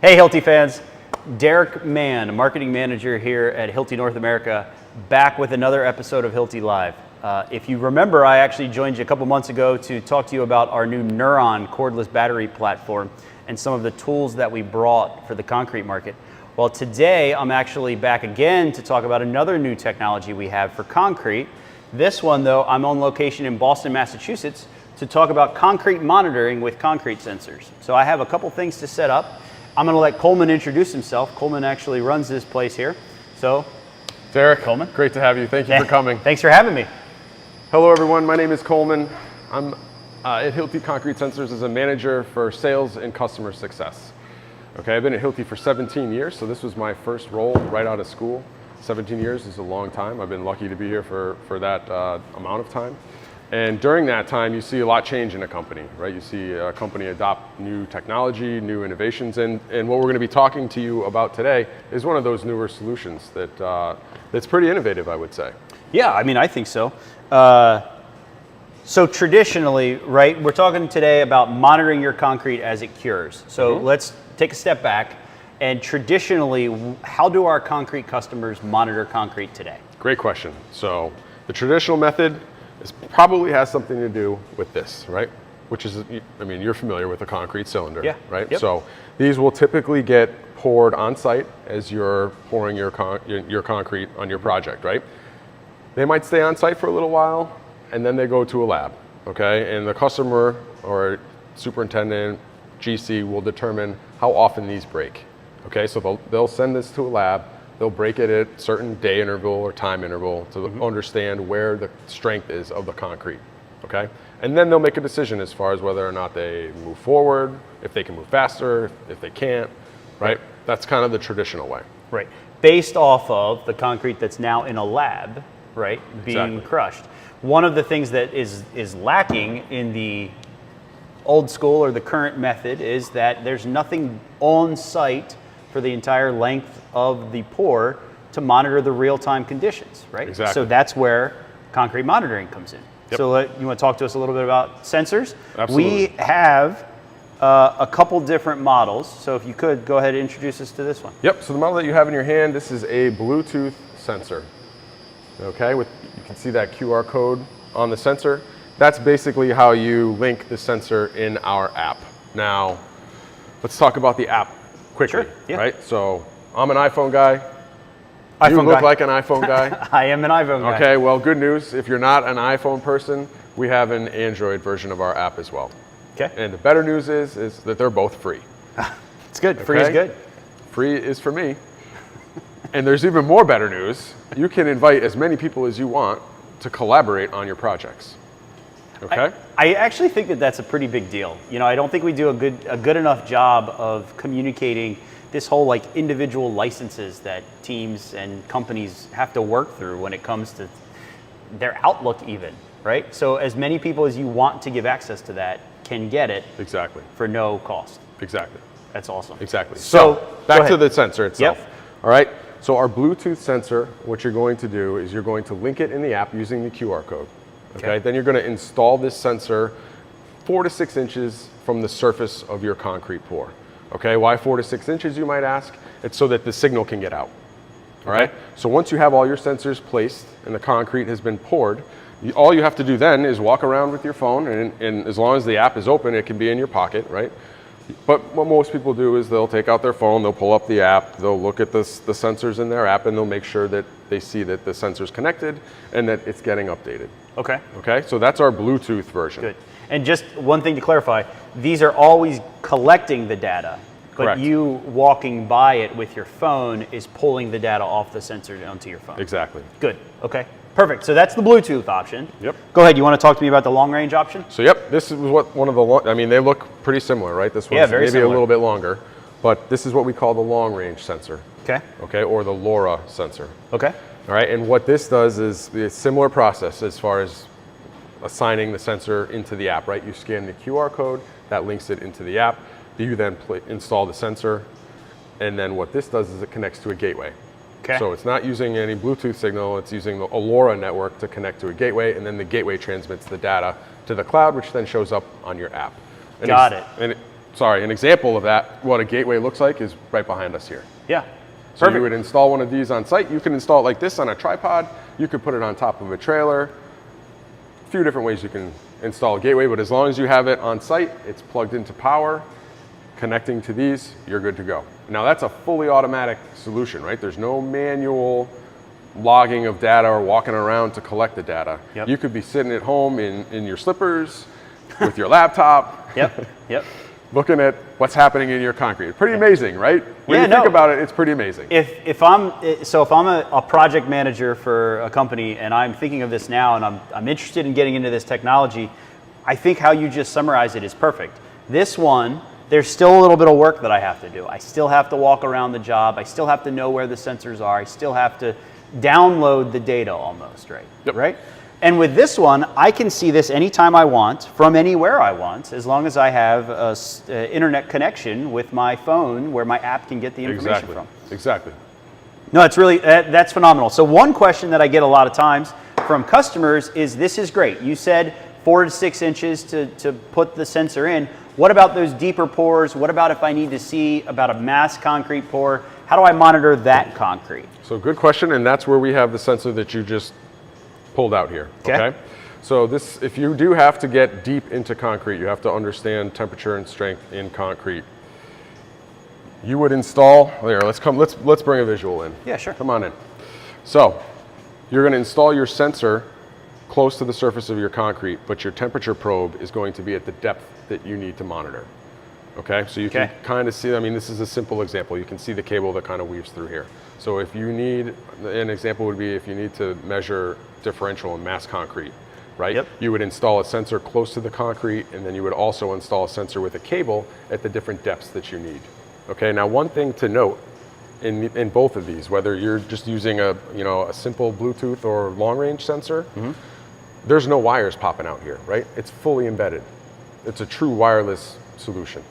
Hey Hilti fans, Derek Mann, Marketing Manager here at Hilti North America, back with another episode of Hilti Live. If you remember, I actually joined you a couple months ago to talk to you about our new Neuron cordless battery platform and some of the tools that we brought for the concrete market. Well, today I'm actually back again to talk about another new technology we have for concrete. This one though, I'm on location in Boston, Massachusetts to talk about concrete monitoring with concrete sensors. So I have a couple things to set up. I'm going to let Coleman introduce himself. Coleman actually runs this place here. So, Derek, Coleman, great to have you. Thank you for coming. Thanks for having me. Hello everyone, my name is Coleman. I'm at Hilti Concrete Sensors as a manager for sales and customer success. Okay, I've been at Hilti for 17 years, so this was my first role right out of school. 17 years is a long time. I've been lucky to be here for that amount of time. And during that time, you see a lot change in a company, right? You see a company adopt new technology, new innovations, and what we're going to be talking to you about today is one of those newer solutions that's pretty innovative, I would say. Yeah, I mean, I think so. So traditionally, right, we're talking today about monitoring your concrete as it cures. So let's take a step back. And traditionally, how do our concrete customers monitor concrete today? Great question. So the traditional method probably has something to do with this, right? Which is, I mean, you're familiar with a concrete cylinder, right? Yep. So these will typically get poured on site as you're pouring your concrete on your project, right? They might stay on site for a little while and then they go to a lab, okay? And the customer or superintendent, GC will determine how often these break, okay? So they'll send this to a lab. They'll break it at a certain day interval or time interval to understand where the strength is of the concrete, okay? And then they'll make a decision as far as whether or not they move forward, if they can move faster, if they can't, right? That's kind of the traditional way. Right, based off of the concrete that's now in a lab, right, being crushed. One of the things that is lacking in the old school or the current method is that there's nothing on site for the entire length of the pour to monitor the real-time conditions, right? Exactly. So that's where concrete monitoring comes in. Yep. So you want to talk to us a little bit about sensors? Absolutely. We have a couple different models. So if you could, go ahead and introduce us to this one. Yep, so the model that you have in your hand, this is a Bluetooth sensor. Okay, you can see that QR code on the sensor. That's basically how you link the sensor in our app. Now, let's talk about the app quickly, right? So I'm an iPhone guy. You look like an iPhone guy. I am an iPhone guy. Okay, well, good news. If you're not an iPhone person, we have an Android version of our app as well. Okay. And the better news is that they're both free. It's good. Free is good. Free is for me. And there's even more better news. You can invite as many people as you want to collaborate on your projects. Okay? I actually think that that's a pretty big deal. You know, I don't think we do a good enough job of communicating this whole like individual licenses that teams and companies have to work through when it comes to their Outlook even, right? So as many people as you want to give access to that can get it for no cost. Exactly. That's awesome. Exactly. So back to the sensor itself. Yep. All right. So our Bluetooth sensor, what you're going to do is you're going to link it in the app using the QR code. Okay. Then you're going to install this sensor 4 to 6 inches from the surface of your concrete pour. Okay. Why 4 to 6 inches, you might ask? It's so that the signal can get out. All right. So once you have all your sensors placed and the concrete has been poured, all you have to do then is walk around with your phone, and as long as the app is open, it can be in your pocket, right? But what most people do is they'll take out their phone, they'll pull up the app, they'll look at the sensors in their app, and they'll make sure that they see that the sensor's connected and that it's getting updated. Okay. Okay, so that's our Bluetooth version. Good. And just one thing to clarify, these are always collecting the data, but you walking by it with your phone is pulling the data off the sensor onto your phone. Exactly. Good, okay. Perfect, so that's the Bluetooth option. Yep. Go ahead, you want to talk to me about the long range option? So yep, this is what one of the, I mean, they look pretty similar, right? This one's maybe similar. A little bit longer, but this is what we call the long range sensor. Okay. Okay, or the LoRa sensor. Okay. All right, and what this does is a similar process as far as assigning the sensor into the app, right? You scan the QR code, that links it into the app. You then install the sensor, and then what this does is it connects to a gateway. Okay. So it's not using any Bluetooth signal, it's using the LoRa network to connect to a gateway, and then the gateway transmits the data to the cloud, which then shows up on your app. And Got it. And an example of that, what a gateway looks like, is right behind us here. Yeah. So Perfect. you would install one of these on site. You can install it like this on a tripod. You could put it on top of a trailer. A few different ways you can install a gateway, but as long as you have it on site, it's plugged into power, connecting to these, you're good to go. Now that's a fully automatic solution, right? There's no manual logging of data or walking around to collect the data. Yep. You could be sitting at home in your slippers with your laptop. Yep. Yep. Looking at what's happening in your concrete. Pretty amazing, right? When you think about it, it's pretty amazing. If I'm a project manager for a company and I'm thinking of this now and I'm interested in getting into this technology, I think how you just summarize it is perfect. This one, there's still a little bit of work that I have to do. I still have to walk around the job. I still have to know where the sensors are. I still have to download the data almost, right? Yep. Right? And with this one, I can see this anytime I want, from anywhere I want, as long as I have an internet connection with my phone where my app can get the information from. Exactly. No, it's really, that's phenomenal. So one question that I get a lot of times from customers is, this is great. You said 4 to 6 inches to put the sensor in. What about those deeper pours? What about if I need to see about a mass concrete pour? How do I monitor that concrete? So good question, and that's where we have the sensor that you just pulled out here. Okay. So this, if you do have to get deep into concrete, you have to understand temperature and strength in concrete. You would install, there, let's bring a visual in. Yeah, sure. Come on in. So you're going to install your sensor close to the surface of your concrete, but your temperature probe is going to be at the depth that you need to monitor. Okay, so you can kind of see, I mean, this is a simple example. You can see the cable that kind of weaves through here. So if you need, an example would be if you need to measure differential in mass concrete, right? Yep. You would install a sensor close to the concrete, and then you would also install a sensor with a cable at the different depths that you need. Okay, now one thing to note in both of these, whether you're just using a simple Bluetooth or long range sensor, there's no wires popping out here, right? It's fully embedded. It's a true wireless solution.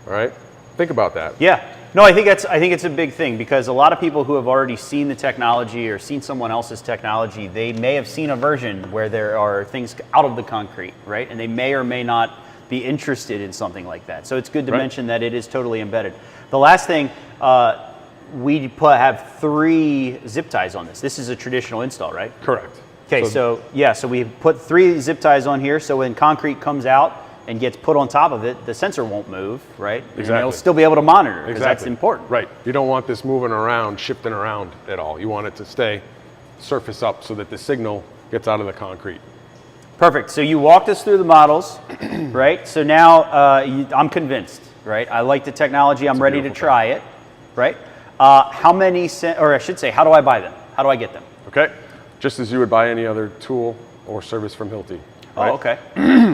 All right, think about that. Yeah, no, I think it's a big thing, because a lot of people who have already seen the technology or seen someone else's technology, they may have seen a version where there are things out of the concrete, right? And they may or may not be interested in something like that. So it's good to mention that it is totally embedded. The last thing, we have 3 zip ties on this. This is a traditional install, right? Correct. Okay, so we put 3 zip ties on here, so when concrete comes out and gets put on top of it, the sensor won't move, right? Exactly. And it'll still be able to monitor, because that's important. Right. You don't want this moving around, shifting around at all. You want it to stay surface up so that the signal gets out of the concrete. Perfect. So you walked us through the models, right? So now I'm convinced, right? I like the technology. I'm ready to try it, right? How many, or I should say, how do I buy them? How do I get them? Okay. Just as you would buy any other tool or service from Hilti. Right? Oh, okay.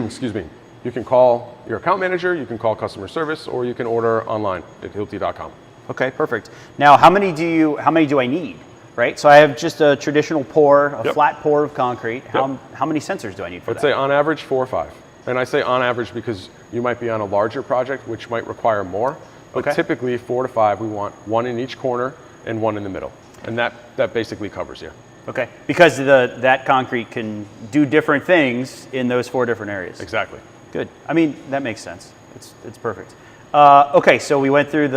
Excuse me. You can call your account manager, you can call customer service, or you can order online at hilti.com. Okay, perfect. Now, how many do I need? Right, so I have just a traditional pour, a flat pour of concrete. How many sensors do I need for that? Let's say on average 4 or 5. And I say on average because you might be on a larger project, which might require more. But typically 4 to 5, we want 1 in each corner and 1 in the middle. And that basically covers you. Okay, because that concrete can do different things in those 4 different areas. Exactly. Good. I mean, that makes sense. It's perfect. Okay, so we went through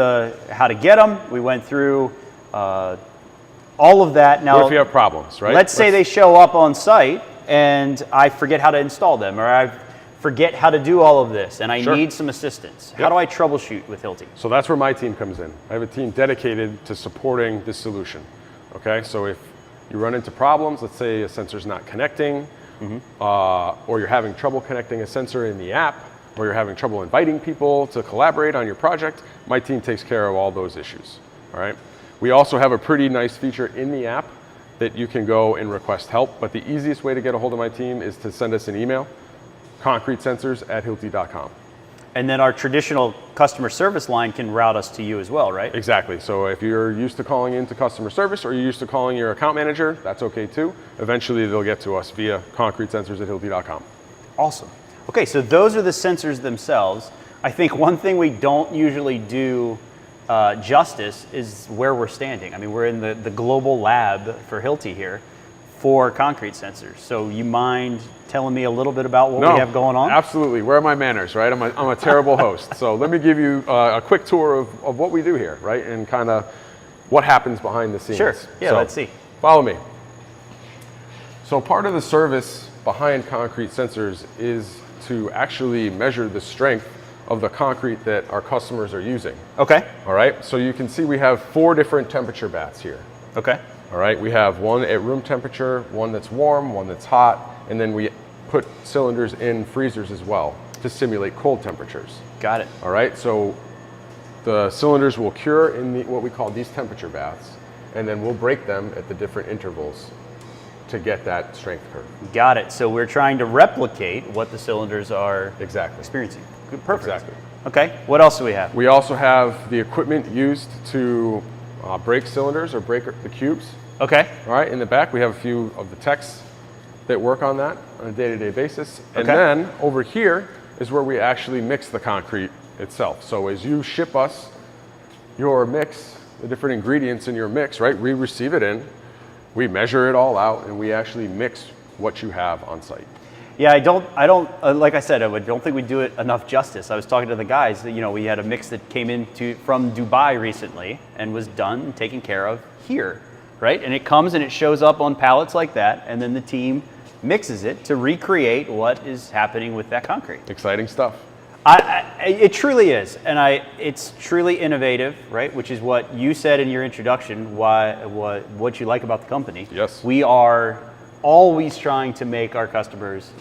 how to get them. We went through all of that. Now, what if you have problems, right? Let's say they show up on site and I forget how to install them, or I forget how to do all of this, and I need some assistance. How do I troubleshoot with Hilti? So that's where my team comes in. I have a team dedicated to supporting this solution. Okay, so if you run into problems, let's say a sensor's not connecting, or you're having trouble connecting a sensor in the app, or you're having trouble inviting people to collaborate on your project, my team takes care of all those issues. All right. We also have a pretty nice feature in the app that you can go and request help, but the easiest way to get a hold of my team is to send us an email, concretesensors@hilti.com. And then our traditional customer service line can route us to you as well, right? Exactly. So if you're used to calling into customer service or you're used to calling your account manager, that's okay too. Eventually they'll get to us via concretesensors@hilti.com. Awesome. Okay, so those are the sensors themselves. I think one thing we don't usually do justice is where we're standing. I mean, we're in the global lab for Hilti here. for concrete sensors. So you mind telling me a little bit about what we have going on? Absolutely. Where are my manners, right? I'm a terrible host. So let me give you a quick tour of what we do here, right? And kind of what happens behind the scenes. Sure. Yeah, so, let's see. Follow me. So part of the service behind concrete sensors is to actually measure the strength of the concrete that our customers are using. Okay. All right. So you can see we have 4 different temperature baths here. Okay. All right, we have one at room temperature, one that's warm, one that's hot, and then we put cylinders in freezers as well to simulate cold temperatures. Got it. All right, so the cylinders will cure in what we call these temperature baths, and then we'll break them at the different intervals to get that strength curve. Got it. So we're trying to replicate what the cylinders are Exactly. experiencing. Good, perfect. Exactly. Okay, what else do we have? We also have the equipment used to break cylinders or break the cubes. Okay. All right, in the back we have a few of the techs that work on that on a day-to-day basis. And Okay. then over here is where we actually mix the concrete itself. So as you ship us your mix, the different ingredients in your mix, right, we receive it in, we measure it all out, and we actually mix what you have on site. Yeah, I don't, like I said, I don't think we do it enough justice. I was talking to the guys that, we had a mix that came from Dubai recently and was done and taken care of here, right? And it comes and it shows up on pallets like that, and then the team mixes it to recreate what is happening with that concrete. Exciting stuff. It truly is, and it's truly innovative, right? Which is what you said in your introduction, what you like about the company. Yes. We are always trying to make our customers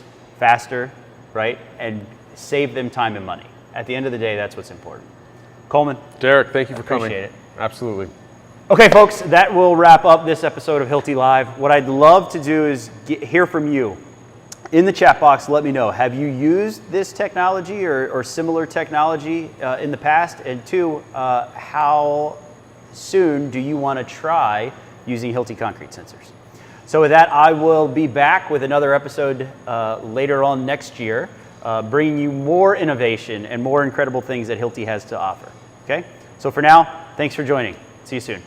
faster, right? And save them time and money. At the end of the day, that's what's important. Coleman. Derek, thank you for coming. Appreciate it. Absolutely. Okay, folks, that will wrap up this episode of Hilti Live. What I'd love to do is hear from you. In the chat box, let me know, have you used this technology or similar technology in the past? And 2, how soon do you want to try using Hilti Concrete Sensors? So with that, I will be back with another episode later on next year, bringing you more innovation and more incredible things that Hilti has to offer. Okay? So for now, thanks for joining. See you soon.